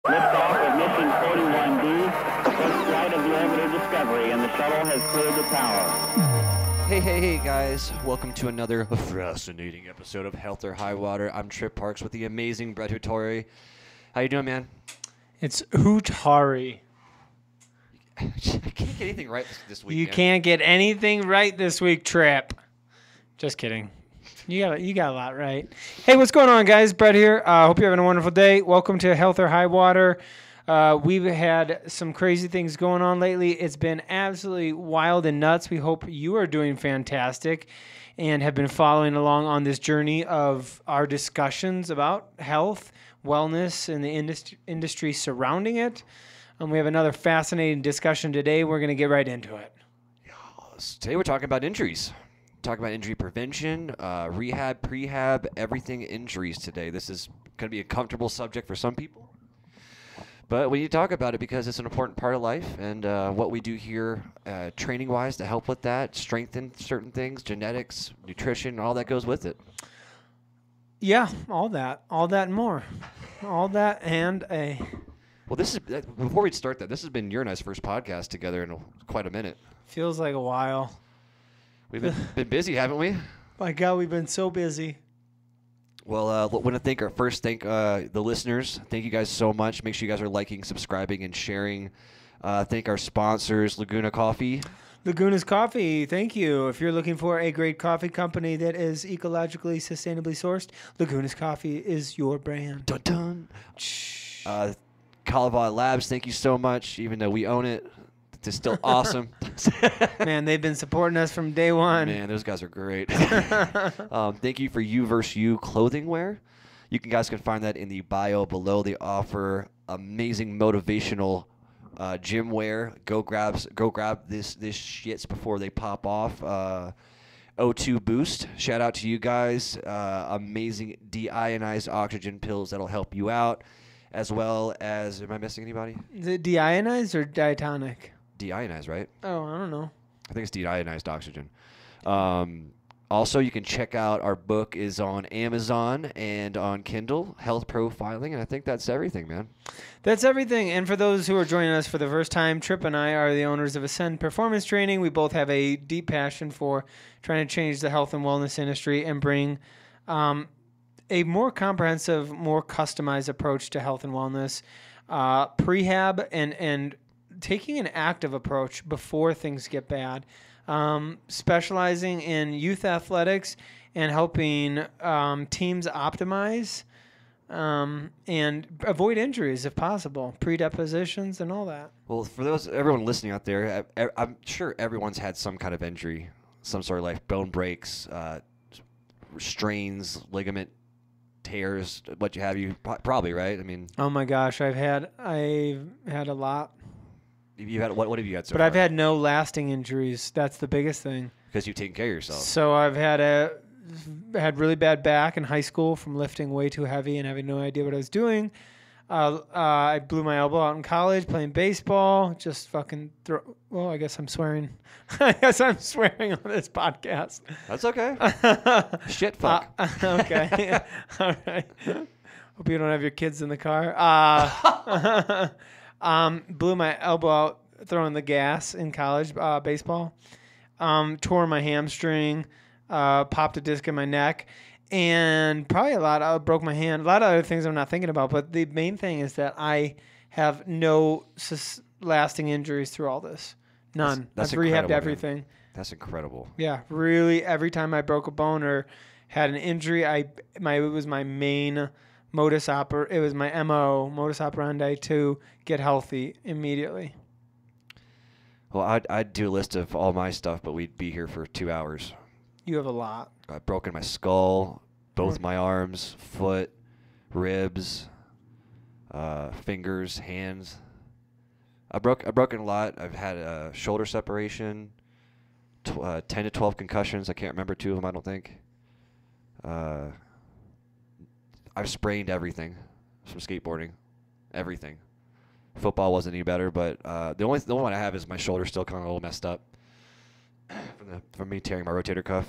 Liftoff of mission 41D, first flight of the orbiter Discovery, and the shuttle has cleared the tower. Hey, guys. Welcome to another fascinating episode of Health or High Water. I'm Trip Parks with the amazing Brett Hutori. How you doing, man? It's Hootari. I can't get anything right this week, You man. can't get anything right this week, Trip. Just kidding. You got a lot right. Hey, what's going on, guys? Brett here. Hope you're having a wonderful day. Welcome to Health or High Water. We've had some crazy things going on lately. It's been absolutely wild and nuts. We hope you are doing fantastic and have been following along on this journey of our discussions about health, wellness, and the industry surrounding it. We have another fascinating discussion today. We're going to get right into it. Today we're talking about injuries. Talking about injury prevention, rehab, prehab, everything injuries today. This is going to be a comfortable subject for some people. But we need to talk about it because it's an important part of life and what we do here training-wise to help with that, strengthen certain things, genetics, nutrition, all that goes with it. Yeah, all that and more. All that and a... Well, before we start that, this has been your and I's first podcast together in quite a minute. Feels like a while. We've been busy, haven't we? My God, we've been so busy. Well, I want to thank the listeners. Thank you guys so much. Make sure you guys are liking, subscribing, and sharing. Thank our sponsors, Laguna Coffee. Laguna's Coffee, thank you. If you're looking for a great coffee company that is ecologically, sustainably sourced, Laguna's Coffee is your brand. Dun dun. Colorado Labs, thank you so much. Even though we own it, it's still awesome. Man, they've been supporting us from day one. Man, those guys are great. Thank you for You vs. You clothing wear. You guys can find that in the bio below. They offer amazing motivational gym wear. Go grab this shits before they pop off. O2 Boost. Shout out to you guys. Amazing deionized oxygen pills that'll help you out. As well as, am I missing anybody? Is it deionized or diatonic? Deionized, right? Oh, I don't know. I think it's deionized oxygen. Also, you can check out our book is on Amazon and on Kindle, Health Profiling, and I think that's everything, man. That's everything. And for those who are joining us for the first time, Trip and I are the owners of Ascend Performance Training. We both have a deep passion for trying to change the health and wellness industry and bring a more comprehensive, more customized approach to health and wellness, prehab, and taking an active approach before things get bad, specializing in youth athletics and helping teams optimize and avoid injuries if possible, predispositions and all that. Well, for everyone listening out there, I'm sure everyone's had some kind of injury, some sort of like bone breaks, strains, ligament tears, what you have, you probably, right? I mean, oh my gosh, I've had a lot. You had what have you had so far? But I've had no lasting injuries. That's the biggest thing. Because you've taken care of yourself. So I've had really bad back in high school from lifting way too heavy and having no idea what I was doing. I blew my elbow out in college playing baseball. Just fucking well, I guess I'm swearing. I guess I'm swearing on this podcast. That's okay. Shit fuck. Okay. All right. Hope you don't have your kids in the car. Blew my elbow out throwing the gas in college baseball. Tore my hamstring. Popped a disc in my neck. And probably broke my hand. A lot of other things I'm not thinking about. But the main thing is that I have no lasting injuries through all this. None. That's I've rehabbed everything. Man. That's incredible. Yeah, really. Every time I broke a bone or had an injury, it was my main modus operandi. It was my MO, modus operandi, to get healthy immediately. Well, I'd do a list of all my stuff, but we'd be here for 2 hours. You have a lot. I've broken my skull, both my arms, foot, ribs, fingers, hands. I've broken a lot. I've had a shoulder separation, 10 to 12 concussions. I can't remember 2 of them, I don't think. I've sprained everything from skateboarding, everything. Football wasn't any better, but the only one I have is my shoulder still kind of a little messed up from me tearing my rotator cuff.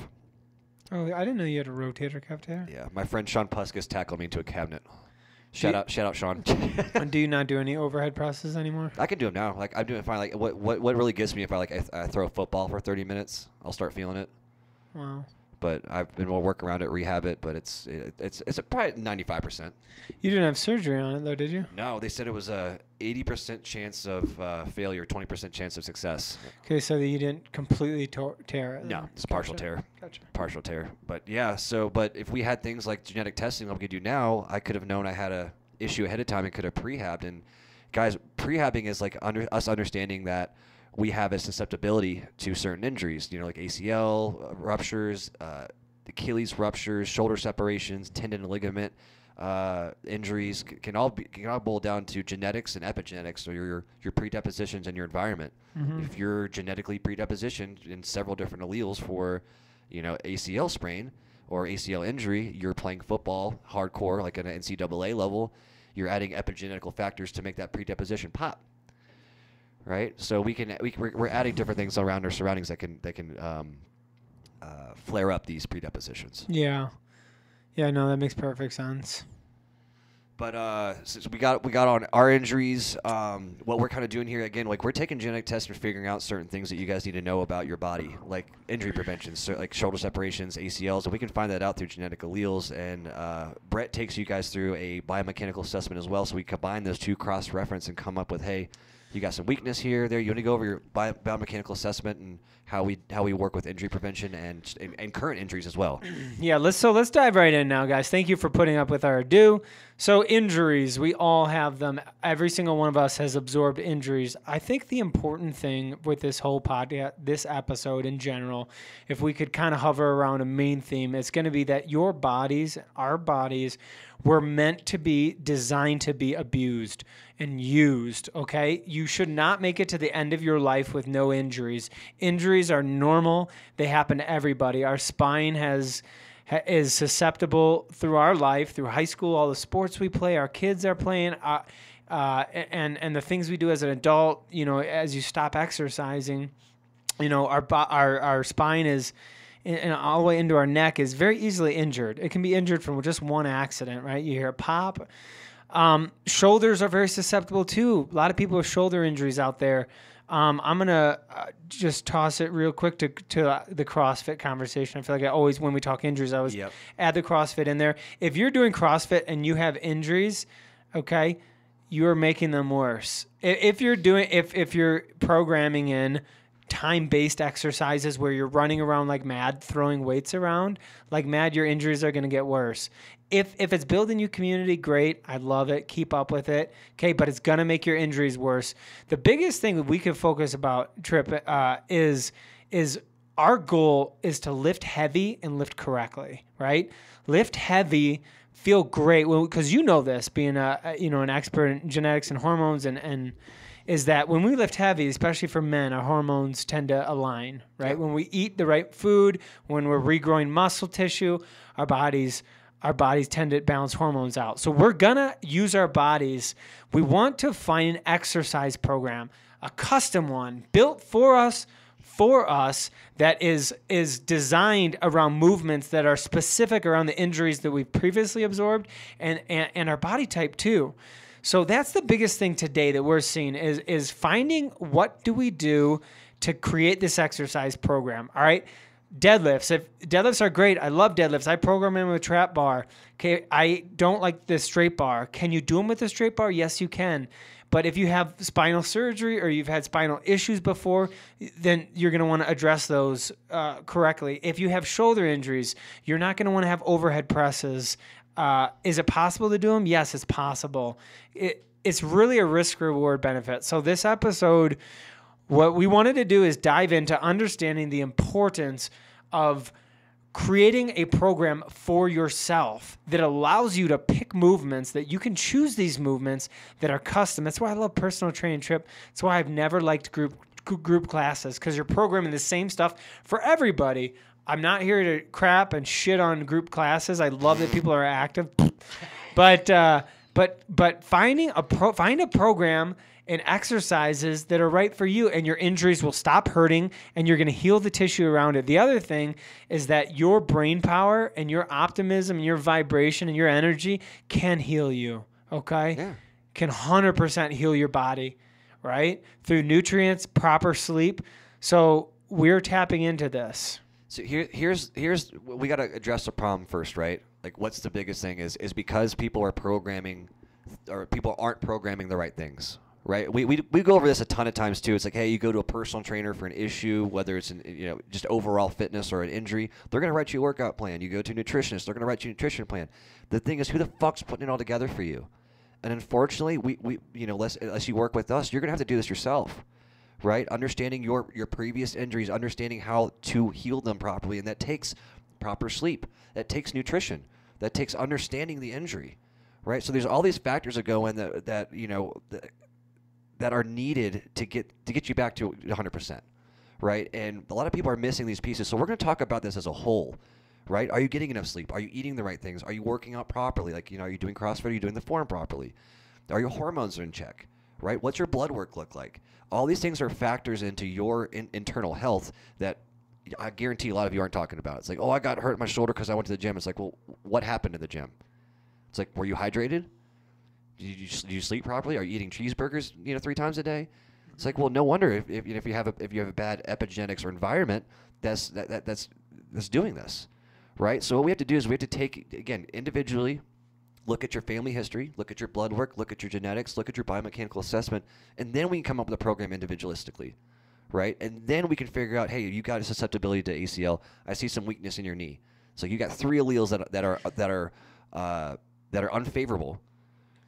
Oh, I didn't know you had a rotator cuff tear. Yeah, my friend Sean Puskas tackled me into a cabinet. Shout out, Sean. And do you not do any overhead presses anymore? I can do them now. Like I'm doing fine. Like what really gets me if I throw a football for 30 minutes, I'll start feeling it. Wow. But I've been able to work around it, rehab it, but it's probably 95%. You didn't have surgery on it though, did you? No, they said it was a 80% chance of failure, 20% chance of success. Okay, so that you didn't completely tear it. No, it's a partial tear. Gotcha. Partial tear. But yeah, but if we had things like genetic testing like we do now, I could have known I had a issue ahead of time and could have prehabbed. And guys, prehabbing is like us understanding that we have a susceptibility to certain injuries, like ACL ruptures, Achilles ruptures, shoulder separations, tendon and ligament injuries can all boil down to genetics and epigenetics, or your predispositions and your environment. Mm-hmm. If you're genetically predispositioned in several different alleles for, ACL sprain or ACL injury, you're playing football hardcore, like at an NCAA level, you're adding epigenetical factors to make that predisposition pop. Right, so we're adding different things around our surroundings that can flare up these predispositions. Yeah, no, that makes perfect sense. But since we got on our injuries, what we're kind of doing here again, like we're taking genetic tests and figuring out certain things that you guys need to know about your body, like injury prevention, so like shoulder separations, ACLs, and we can find that out through genetic alleles. And Brett takes you guys through a biomechanical assessment as well, so we combine those two cross-reference and come up with, hey, you got some weakness here, there. You want to go over your biomechanical assessment and how we work with injury prevention and current injuries as well. Yeah, let's dive right in now, guys. Thank you for putting up with our ado. So injuries, we all have them. Every single one of us has absorbed injuries. I think the important thing with this whole podcast, this episode in general, if we could kind of hover around a main theme, it's going to be that your bodies, our bodies, were meant to be designed to be abused and used, okay? You should not make it to the end of your life with no injuries. Injuries are normal. They happen to everybody. Our spine is susceptible through our life, through high school, all the sports we play, our kids are playing, and the things we do as an adult, as you stop exercising, our spine is, and all the way into our neck is very easily injured. It can be injured from just one accident, right? You hear a pop. Shoulders are very susceptible too. A lot of people with shoulder injuries out there. I'm going to just toss it real quick to the CrossFit conversation. I feel like when we talk injuries, I always add the CrossFit in there. If you're doing CrossFit and you have injuries, okay, you are making them worse. If you're programming in time-based exercises where you're running around like mad, throwing weights around like mad, your injuries are going to get worse. If it's building you community, great. I love it. Keep up with it. Okay, but it's going to make your injuries worse. The biggest thing that we can focus about, Trip, is our goal is to lift heavy and lift correctly, right? Lift heavy, feel great. Well, because you know this, being an expert in genetics and hormones and is that when we lift heavy, especially for men, our hormones tend to align, right? Yep. When we eat the right food, when we're regrowing muscle tissue, our bodies tend to balance hormones out. So we're going to use our bodies. We want to find an exercise program, a custom one, built for us, that is designed around movements that are specific around the injuries that we've previously absorbed and our body type too. So that's the biggest thing today that we're seeing is finding what do we do to create this exercise program. All right. Deadlifts. Deadlifts are great. I love deadlifts. I program them with a trap bar. Okay. I don't like the straight bar. Can you do them with a straight bar? Yes, you can. But if you have spinal surgery or you've had spinal issues before, then you're going to want to address those correctly. If you have shoulder injuries, you're not going to want to have overhead presses. Is it possible to do them? Yes, it's possible. It's really a risk-reward benefit. So this episode, what we wanted to do is dive into understanding the importance of creating a program for yourself that allows you to pick movements, that you can choose these movements that are custom. That's why I love personal training, Trip. That's why I've never liked group classes, because you're programming the same stuff for everybody. I'm not here to crap and shit on group classes. I love that people are active, but find a program and exercises that are right for you, and your injuries will stop hurting, and you're going to heal the tissue around it. The other thing is that your brain power and your optimism and your vibration and your energy can heal you. okay, Yeah. can 100% heal your body, right? Through nutrients, proper sleep. So we're tapping into this. So here's we got to address the problem first, right? Like, what's the biggest thing is because people are programming, or people aren't programming the right things, right? We go over this a ton of times too. It's like, hey, you go to a personal trainer for an issue, whether it's just overall fitness or an injury, they're gonna write you a workout plan. You go to a nutritionist, they're gonna write you a nutrition plan. The thing is, who the fuck's putting it all together for you? And unfortunately, we unless you work with us, you're gonna have to do this yourself. Right? Understanding your previous injuries, understanding how to heal them properly, and that takes proper sleep. That takes nutrition. That takes understanding the injury. Right? So there's all these factors that go in that are needed to get you back to 100%. Right? And a lot of people are missing these pieces. So we're going to talk about this as a whole. Right? Are you getting enough sleep? Are you eating the right things? Are you working out properly? Like, are you doing CrossFit? Are you doing the form properly? Are your hormones in check? Right? What's your blood work look like? All these things are factors into your internal health that I guarantee a lot of you aren't talking about. It's like, oh, I got hurt in my shoulder because I went to the gym. It's like, well, what happened in the gym? It's like, were you hydrated? Did you sleep properly? Are you eating cheeseburgers 3 times a day? It's like, well, no wonder if you have a bad epigenetics or environment that's doing this, right? So what we have to do is we have to take, again, individually, look at your family history, look at your blood work, look at your genetics, look at your biomechanical assessment, and then we can come up with a program individualistically, right? And then we can figure out, hey, you got a susceptibility to ACL. I see some weakness in your knee. So you got 3 alleles that are unfavorable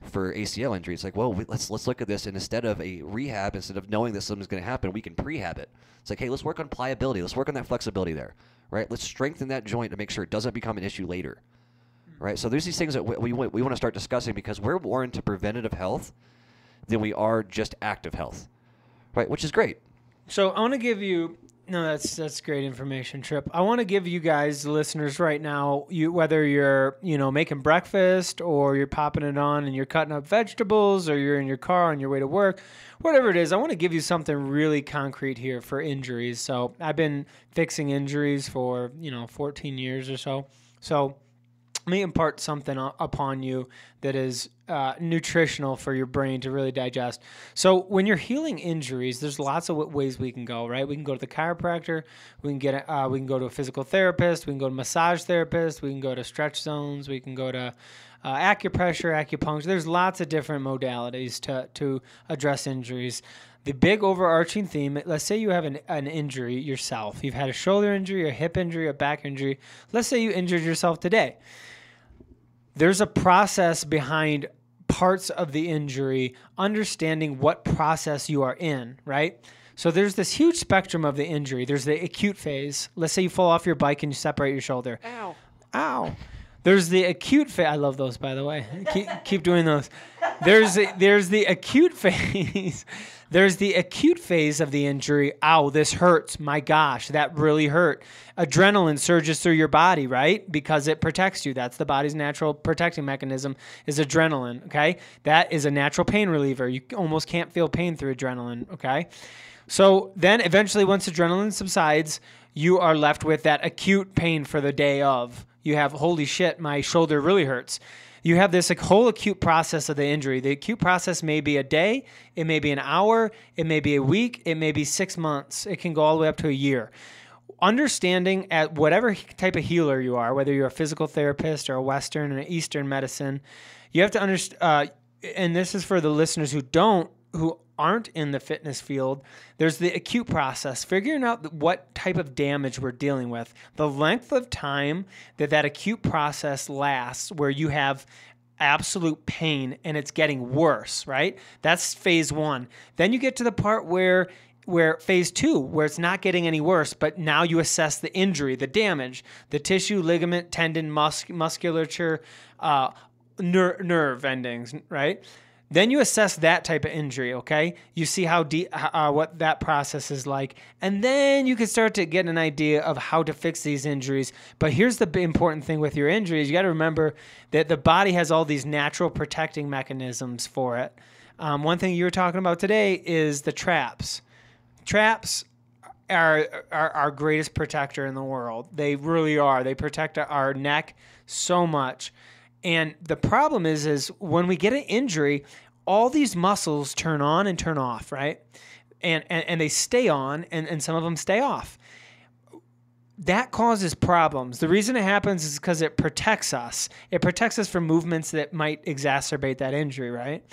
for ACL injury. It's like, well, let's look at this, and instead of a rehab, instead of knowing that something's going to happen, we can prehab it. It's like, hey, let's work on pliability. Let's work on that flexibility there, right? Let's strengthen that joint to make sure it doesn't become an issue later. Right, so there's these things that we want to start discussing because we're more into preventative health than we are just active health, right? Which is great. So I want to give you that's great information, Trip. I want to give you guys, the listeners, right now, whether you're making breakfast or you're popping it on and you're cutting up vegetables or you're in your car on your way to work, whatever it is, I want to give you something really concrete here for injuries. So I've been fixing injuries for 14 years or so. So let me impart something upon you that is nutritional for your brain to really digest. So when you're healing injuries, there's lots of ways we can go, right? We can go to the chiropractor. We can go to a physical therapist. We can go to a massage therapist. We can go to stretch zones. We can go to acupressure, acupuncture. There's lots of different modalities to address injuries. The big overarching theme, let's say you have an injury yourself. You've had a shoulder injury, a hip injury, a back injury. Let's say you injured yourself today. There's a process behind parts of the injury, understanding what process you are in, right? So there's this huge spectrum of the injury. There's the acute phase. Let's say you fall off your bike and you separate your shoulder. Ow. Ow. There's the acute phase. I love those, by the way. Keep doing those. There's the acute phase. There's the acute phase of the injury. Ow, this hurts. My gosh, that really hurt. Adrenaline surges through your body, right? Because it protects you. That's the body's natural protecting mechanism is adrenaline, okay? That is a natural pain reliever. You almost can't feel pain through adrenaline, okay? So then eventually once adrenaline subsides, you are left with that acute pain for the day of. You have, holy shit, my shoulder really hurts. You have this whole acute process of the injury. The acute process may be a day, it may be an hour, it may be a week, it may be 6 months. It can go all the way up to a year. Understanding at whatever type of healer you are, whether you're a physical therapist or a Western or an Eastern medicine, you have to understand, and this is for the listeners who aren't in the fitness field, there's the acute process, figuring out what type of damage we're dealing with. The length of time that acute process lasts where you have absolute pain and it's getting worse, right? That's phase 1. Then you get to the part where phase 2, where it's not getting any worse, but now you assess the injury, the damage, the tissue, ligament, tendon, musculature, nerve endings, right? Then you assess that type of injury, okay? You see how what that process is like. And then you can start to get an idea of how to fix these injuries. But here's the important thing with your injuries. You got to remember that the body has all these natural protecting mechanisms for it. One thing you were talking about today is the traps. Traps are our greatest protector in the world. They really are. They protect our neck so much. And the problem is when we get an injury, all these muscles turn on and turn off, right? And they stay on, and some of them stay off. That causes problems. The reason it happens is because it protects us. It protects us from movements that might exacerbate that injury, right?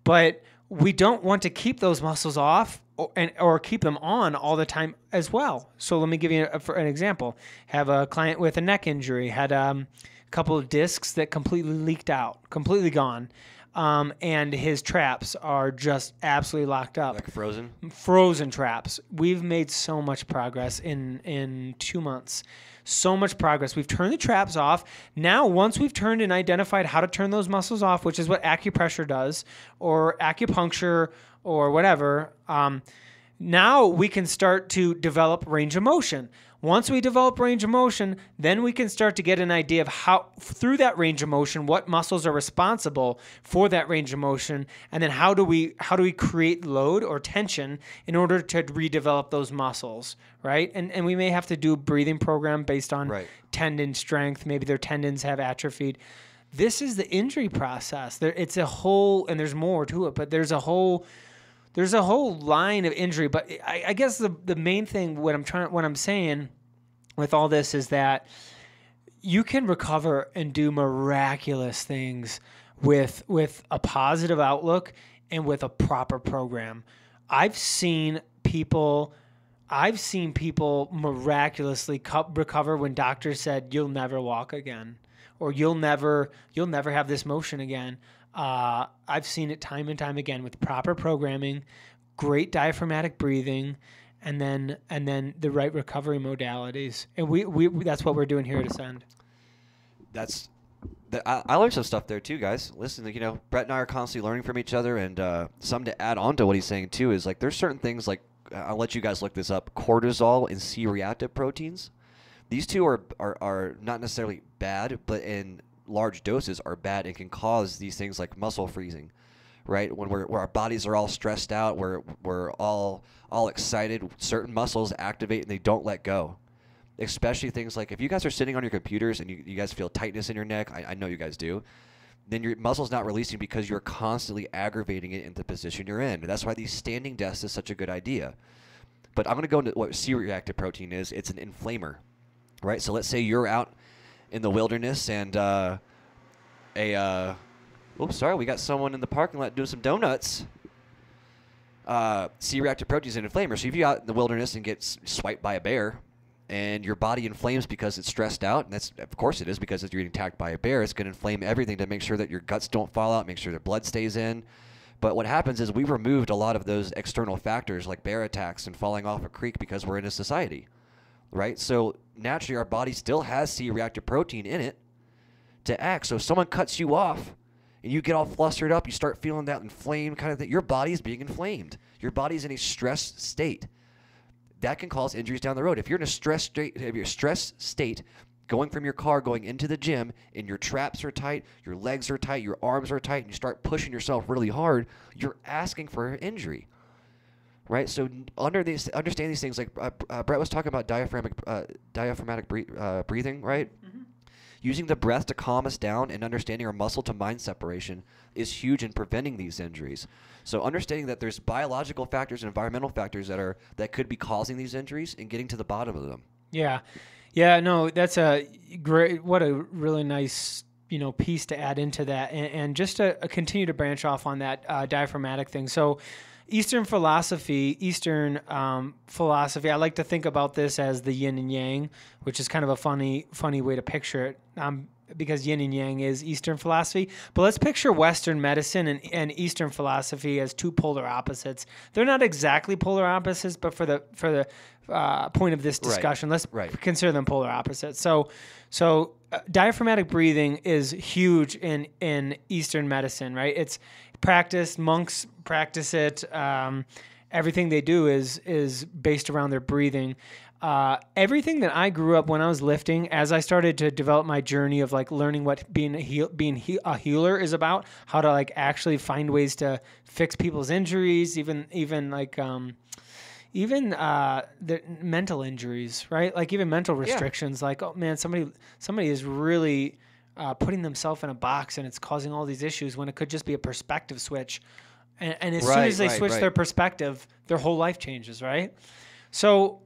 But we don't want to keep those muscles off or keep them on all the time as well. So let me give you an example. Have a client with a neck injury, had a couple of discs that completely leaked out, completely gone. And his traps are just absolutely locked up. Like frozen? Frozen traps. We've made so much progress in 2 months. So much progress. We've turned the traps off. Now, once we've turned and identified how to turn those muscles off, which is what acupressure does, or acupuncture, or whatever, now we can start to develop range of motion. Once we develop range of motion, then we can start to get an idea of how, through that range of motion, what muscles are responsible for that range of motion, and then how do we create load or tension in order to redevelop those muscles, right? And we may have to do a breathing program based on tendon strength. Maybe their tendons have atrophied. This is the injury process. It's a whole, and there's more to it, but there's a whole line of injury. But I guess the main thing, what I'm saying with all this is that you can recover and do miraculous things with a positive outlook and with a proper program. I've seen people miraculously recover when doctors said, "You'll never walk again," or "You'll never have this motion again." I've seen it time and time again with proper programming, great diaphragmatic breathing, and then the right recovery modalities. And we that's what we're doing here at Ascend. I learned some stuff there too, guys. Listen, Brett and I are constantly learning from each other, and something to add on to what he's saying too is like there's certain things like I'll let you guys look this up: cortisol and C-reactive proteins. These two are not necessarily bad, but in large doses are bad and can cause these things like muscle freezing, right? When our bodies are all stressed out, we're all excited, certain muscles activate and they don't let go. Especially things like if you guys are sitting on your computers and you guys feel tightness in your neck, I know you guys do, then your muscle's not releasing because you're constantly aggravating it in the position you're in. That's why these standing desks is such a good idea. But I'm going to go into what C-reactive protein is. It's an inflamer, right? So let's say you're out in the wilderness and we got someone in the parking lot doing some donuts. C-reactive protein is an inflamer. So if you're out in the wilderness and get swiped by a bear and your body inflames because it's stressed out, and that's, of course it is, because if you're getting attacked by a bear, it's going to inflame everything to make sure that your guts don't fall out, make sure the blood stays in. But what happens is we've removed a lot of those external factors like bear attacks and falling off a creek because we're in a society, right? So naturally our body still has C-reactive protein in it to act. So if someone cuts you off and you get all flustered up, you start feeling that inflamed kind of thing, your body's being inflamed. Your body's in a stressed state. That can cause injuries down the road. If you're in a stress state, going from your car, going into the gym, and your traps are tight, your legs are tight, your arms are tight, and you start pushing yourself really hard, you're asking for an injury, right? So understand these things. Like Brett was talking about diaphragmatic breathing, right? Mm-hmm. Using the breath to calm us down and understanding our muscle to mind separation is huge in preventing these injuries. So understanding that there's biological factors and environmental factors that could be causing these injuries and getting to the bottom of them. Yeah. Yeah, no, that's what a really nice, piece to add into that. And just to continue to branch off on that diaphragmatic thing. So Eastern philosophy, I like to think about this as the yin and yang, which is kind of a funny way to picture it. Because yin and yang is Eastern philosophy. But let's picture Western medicine and Eastern philosophy as two polar opposites. They're not exactly polar opposites, but for the point of this discussion, let's consider them polar opposites. So diaphragmatic breathing is huge in Eastern medicine, right? It's practiced. Monks practice it. Everything they do is based around their breathing. Everything that I grew up when I was lifting, as I started to develop my journey of like learning what being a healer is about, how to like actually find ways to fix people's injuries, even the mental injuries, right? Like even mental restrictions, like, oh man, somebody is really putting themselves in a box, and it's causing all these issues when it could just be a perspective switch. And as soon as they switch their perspective, their whole life changes, right? So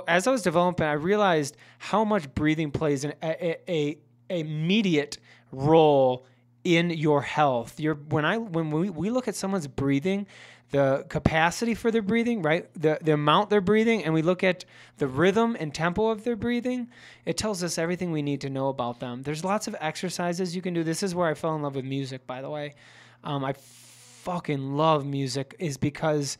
as I was developing, I realized how much breathing plays a immediate role in your health. When we look at someone's breathing, the capacity for their breathing, right? The amount they're breathing, and we look at the rhythm and tempo of their breathing, it tells us everything we need to know about them. There's lots of exercises you can do. This is where I fell in love with music, by the way. I fucking love music is because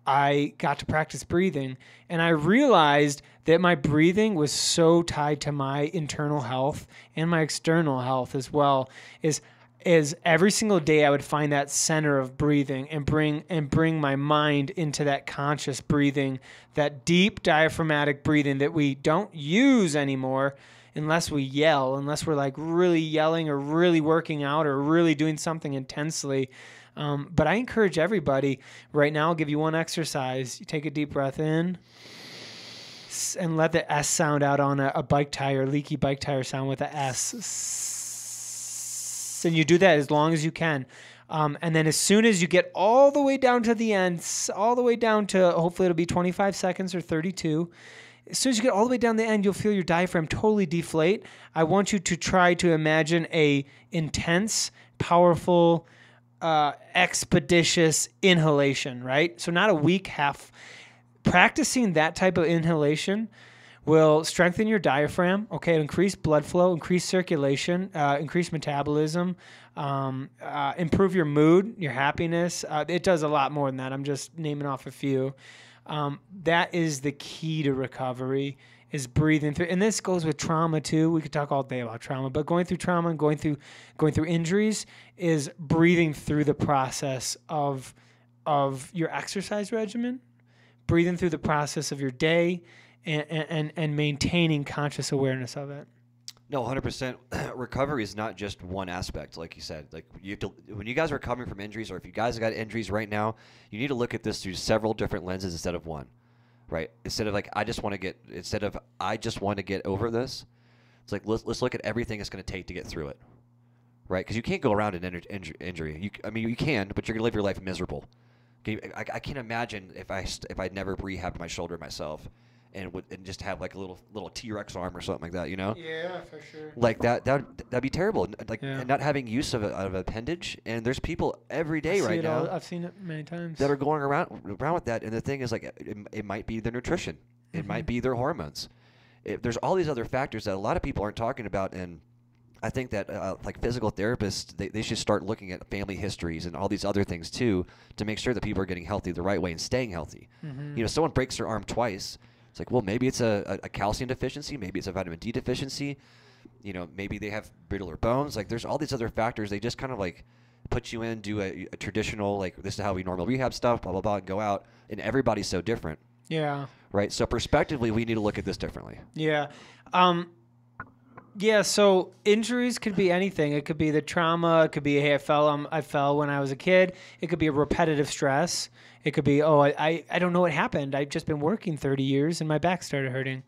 I got to practice breathing, and I realized that my breathing was so tied to my internal health and my external health as well. Is every single day I would find that center of breathing and bring my mind into that conscious breathing, that deep diaphragmatic breathing that we don't use anymore unless we yell, unless we're like really yelling or really working out or really doing something intensely. But I encourage everybody right now, I'll give you one exercise. You take a deep breath in and let the S sound out on a bike tire, leaky bike tire sound with the S. And you do that as long as you can. And then as soon as you get all the way down to the end, all the way down to, hopefully it'll be 25 seconds or 32. As soon as you get all the way down the end, you'll feel your diaphragm totally deflate. I want you to try to imagine a intense, powerful, expeditious inhalation, right? So not a weak half. Practicing that type of inhalation will strengthen your diaphragm, okay, increase blood flow, increase circulation, increase metabolism, improve your mood, your happiness. It does a lot more than that. I'm just naming off a few. That is the key to recovery, is breathing through. And this goes with trauma too. We could talk all day about trauma, but going through trauma and going through injuries is breathing through the process of your exercise regimen, breathing through the process of your day, and maintaining conscious awareness of it. No, 100%. Recovery is not just one aspect, like you said. Like when you guys are recovering from injuries, or if you guys have got injuries right now, you need to look at this through several different lenses instead of one, right? Instead of like I just want to get over this. It's like let's look at everything it's going to take to get through it, right? Because you can't go around an injury. You can, but you're going to live your life miserable. Okay? I can't imagine if I'd never rehabbed my shoulder myself. And just have like a little T-Rex arm or something like that, you know? Yeah, for sure. Like that'd be terrible. Like and not having use of an appendage. And there's people every day right now. I've seen it many times that are going around with that. And the thing is, like, it might be their nutrition, it might be their hormones. There's all these other factors that a lot of people aren't talking about. And I think that like physical therapists, they should start looking at family histories and all these other things too, to make sure that people are getting healthy the right way and staying healthy. You know, someone breaks their arm twice. It's like, well, maybe it's a calcium deficiency. Maybe it's a vitamin D deficiency. You know, maybe they have brittler bones. Like, there's all these other factors. They just kind of, like, put you in, do a traditional, like, this is how we normally rehab stuff, blah, blah, blah, and go out. And everybody's so different. Yeah. Right? So, prospectively, we need to look at this differently. Yeah. Yeah, so injuries could be anything. It could be the trauma. It could be, hey, I fell when I was a kid. It could be a repetitive stress. It could be, I don't know what happened. I've just been working 30 years and my back started hurting.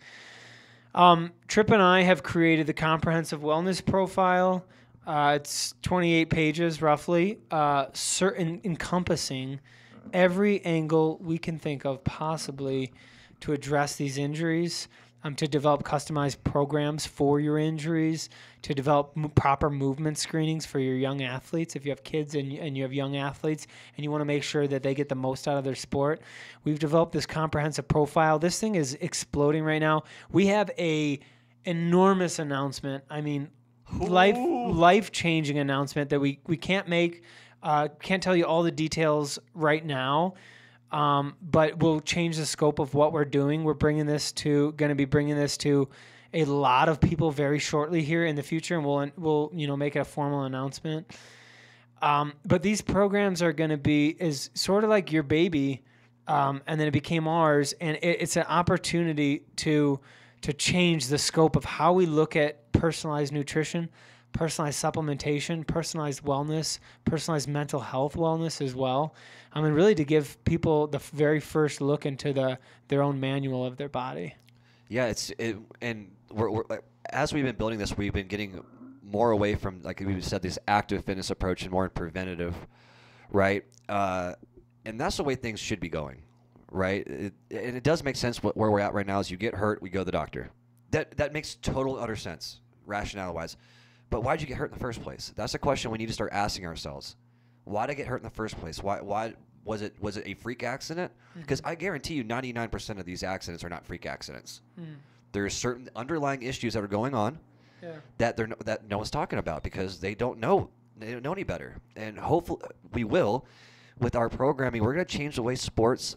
Tripp and I have created the comprehensive wellness profile. It's 28 pages roughly, encompassing every angle we can think of possibly to address these injuries. To develop customized programs for your injuries, to develop proper movement screenings for your young athletes. If you have kids and you have young athletes and you want to make sure that they get the most out of their sport, we've developed this comprehensive profile. This thing is exploding right now. We have a enormous announcement. I mean, life-changing announcement that we can't make. Can't tell you all the details right now. But we'll change the scope of what we're doing. We're going to be bringing this to a lot of people very shortly here in the future, and we'll make a formal announcement. But these programs are going to be is sort of like your baby, and then it became ours, and it's an opportunity to change the scope of how we look at personalized nutrition, personalized supplementation, personalized wellness, personalized mental health wellness as well. I mean, really to give people the very first look into their own manual of their body. Yeah, and we're as we've been building this, we've been getting more away from, like we said, this active fitness approach and more preventative, right? And that's the way things should be going, right? And it does make sense where we're at right now is you get hurt, we go to the doctor. That makes total utter sense, rationale-wise. But why'd you get hurt in the first place? That's a question we need to start asking ourselves. Why did I get hurt in the first place? Why was it a freak accident? Because I guarantee you 99% of these accidents are not freak accidents. There's certain underlying issues that are going on that no one's talking about because they don't know any better. And hopefully we will. With our programming, we're going to change the way sports,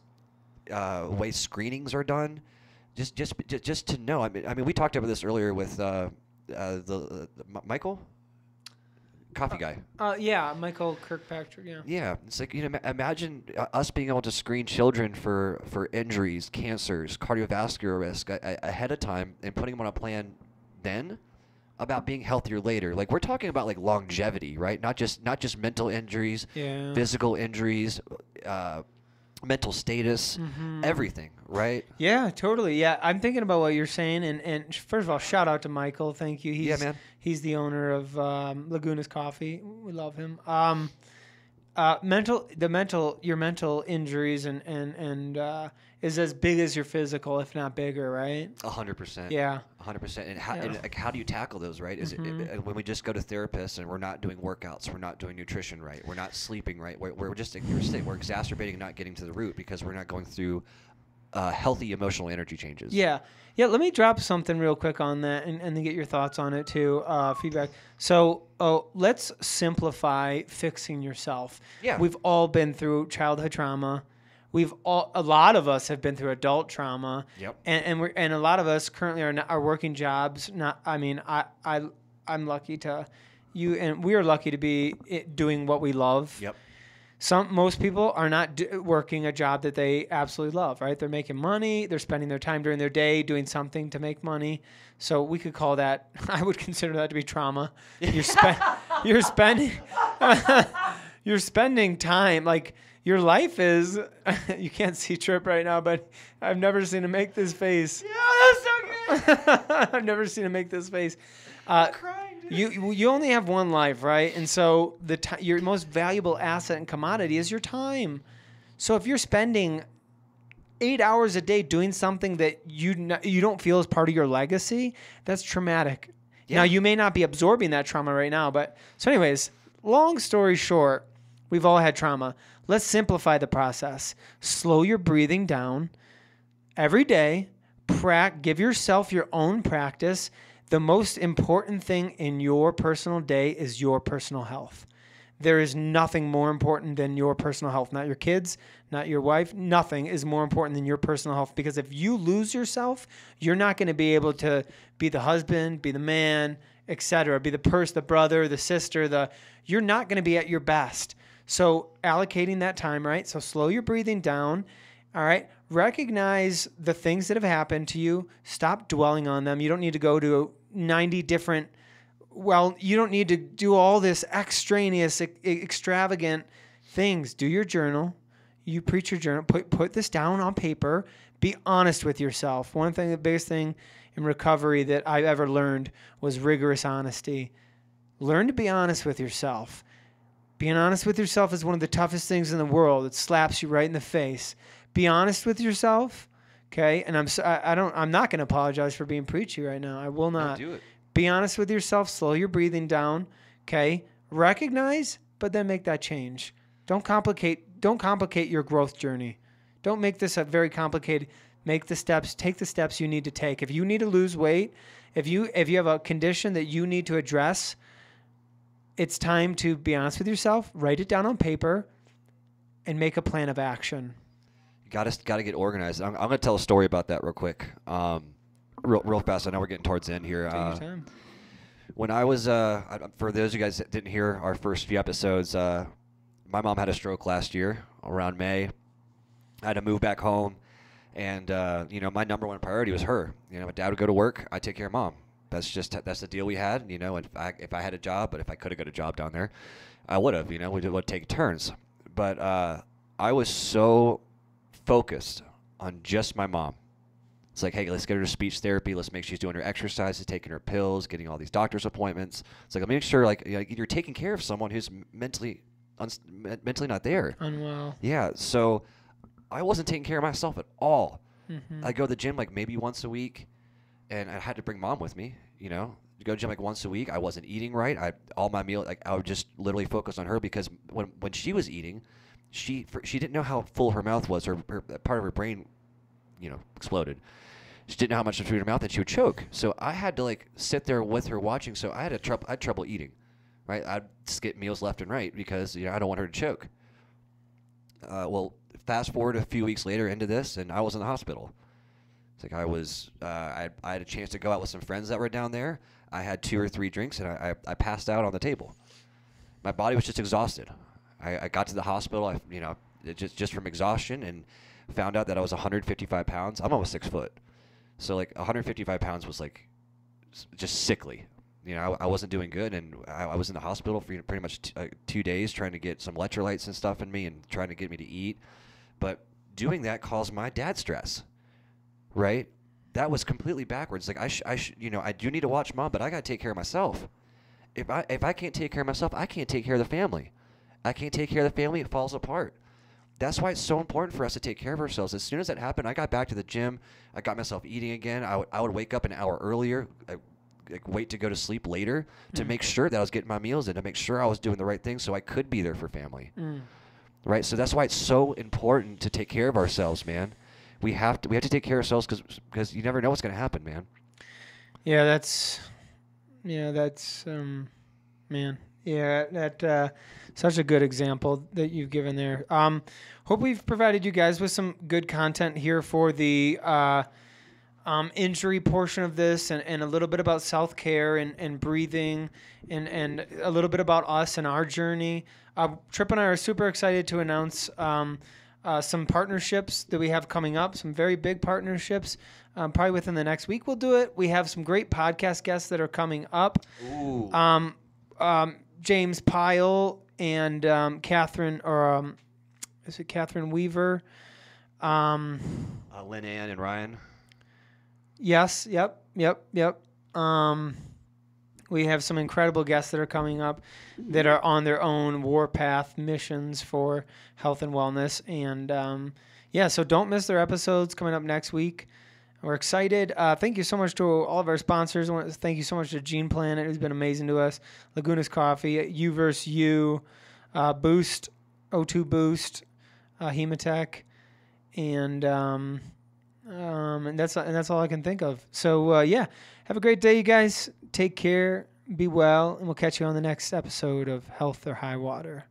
way screenings are done, just to know. I mean, we talked about this earlier with the Michael, coffee guy. Yeah, Michael Kirkpatrick. Yeah. Yeah, it's like imagine us being able to screen children for injuries, cancers, cardiovascular risk ahead of time, and putting them on a plan then about being healthier later. Like we're talking about like longevity, right? Not just mental injuries, physical injuries, mental status, everything, right? Yeah, totally. Yeah, I'm thinking about what you're saying, and first of all, shout out to Michael. Thank you. Man. He's the owner of Laguna's Coffee. We love him. Your mental injuries and is as big as your physical, if not bigger, right? 100%. Yeah. 100%. And how do you tackle those, right? Is it when we just go to therapists and we're not doing workouts, we're not doing nutrition right, we're not sleeping right, we're just we're exacerbating and not getting to the root because we're not going through healthy emotional energy changes. Yeah. Let me drop something real quick on that and then get your thoughts on it too. Feedback. So let's simplify fixing yourself. Yeah. We've all been through childhood trauma. A lot of us have been through adult trauma. Yep. And a lot of us currently are working jobs. I'm lucky to and we are lucky to be doing what we love. Yep. Most people are not working a job that they absolutely love, right? They're making money. They're spending their time during their day doing something to make money. So we could call that, I would consider that to be trauma. You're spending time, like your life is, you can't see Trip right now, but I've never seen him make this face. Yeah, that's so good. I've never seen him make this face. I'm crying, dude. You only have one life, right? And so your most valuable asset and commodity is your time. So if you're spending 8 hours a day doing something that you don't feel is part of your legacy, that's traumatic. Yeah. Now, you may not be absorbing that trauma right now, but so anyways, long story short, we've all had trauma. Let's simplify the process. Slow your breathing down every day. Give yourself your own practice. The most important thing in your personal day is your personal health. There is nothing more important than your personal health. Not your kids, not your wife. Nothing is more important than your personal health, because if you lose yourself, you're not going to be able to be the husband, be the man, etc., be the the brother, the sister. You're not going to be at your best. So allocating that time, right? So slow your breathing down, all right? Recognize the things that have happened to you. Stop dwelling on them. You don't need to go to 90 different, you don't need to do all this extraneous, extravagant things. Do your journal. You preach your journal. Put this down on paper. Be honest with yourself. The biggest thing in recovery that I've ever learned was rigorous honesty. Learn to be honest with yourself. Being honest with yourself is one of the toughest things in the world. It slaps you right in the face. Be honest with yourself, okay? And I'm not going to apologize for being preachy right now. I will not. Do it. Be honest with yourself. Slow your breathing down, okay? Recognize, but then make that change. Don't complicate your growth journey. Don't make this a very complicated. Take the steps you need to take. If you need to lose weight, if you have a condition that you need to address, it's time to be honest with yourself, write it down on paper, and make a plan of action. You got to get organized. I'm going to tell a story about that real quick, real fast. I know we're getting towards the end here. Take your time. When I was, for those of you guys that didn't hear our first few episodes, my mom had a stroke last year around May. I had to move back home, and my number one priority was her. My dad would go to work, I'd take care of mom. That's the deal we had. And if I had a job, but if I could have got a job down there, I would have. We would take turns. But I was so focused on just my mom. It's like, hey, let's get her to speech therapy. Let's make sure she's doing her exercises, taking her pills, getting all these doctor's appointments. It's like, make sure like you're taking care of someone who's mentally not there. Unwell. Yeah. So I wasn't taking care of myself at all. Mm-hmm. I go to the gym like maybe once a week, and I had to bring mom with me. You know, to go to the gym like once a week. I wasn't eating right. All my meal, like I would just literally focus on her because when she was eating, she didn't know how full her mouth was. Her part of her brain, exploded. She didn't know how much food in her mouth, and she would choke. So I had to like sit there with her watching. So I had trouble eating, right? I'd skip meals left and right because I don't want her to choke. Well, fast forward a few weeks later into this, and I was in the hospital. It's like I had a chance to go out with some friends that were down there. I had 2 or 3 drinks, and I passed out on the table. My body was just exhausted. I got to the hospital, just from exhaustion, and found out that I was 155 pounds. I'm almost 6 foot. So like 155 pounds was like just sickly. I wasn't doing good, and I was in the hospital for pretty much 2 days trying to get some electrolytes and stuff in me and trying to get me to eat. But doing that caused my dad stress, right? That was completely backwards. Like I do need to watch mom, but I got to take care of myself. If I can't take care of myself, I can't take care of the family. I can't take care of the family, it falls apart. That's why it's so important for us to take care of ourselves. As soon as that happened, I got back to the gym. I got myself eating again. I would wake up an hour earlier, wait to go to sleep later to make sure that I was getting my meals in, to make sure I was doing the right thing so I could be there for family. Right? So that's why it's so important to take care of ourselves, man. We have to take care of ourselves because you never know what's going to happen, man. Yeah, that's man. Yeah, that such a good example that you've given there. Hope we've provided you guys with some good content here for the injury portion of this, and a little bit about self-care and breathing, and a little bit about us and our journey. Trip and I are super excited to announce some partnerships that we have coming up, some very big partnerships. Probably within the next week we'll do it. We have some great podcast guests that are coming up. Ooh. James Pyle and Catherine, or is it Catherine Weaver? Lynn Ann and Ryan. Yes. Yep. We have some incredible guests that are coming up that are on their own warpath missions for health and wellness. And so don't miss their episodes coming up next week. We're excited. Thank you so much to all of our sponsors. I want to thank you so much to Gene Planet, who's been amazing to us. Laguna's Coffee, U vs. U, Boost, O2 Boost, Hematech, and that's all I can think of. So have a great day, you guys. Take care, be well, and we'll catch you on the next episode of Health or High Water.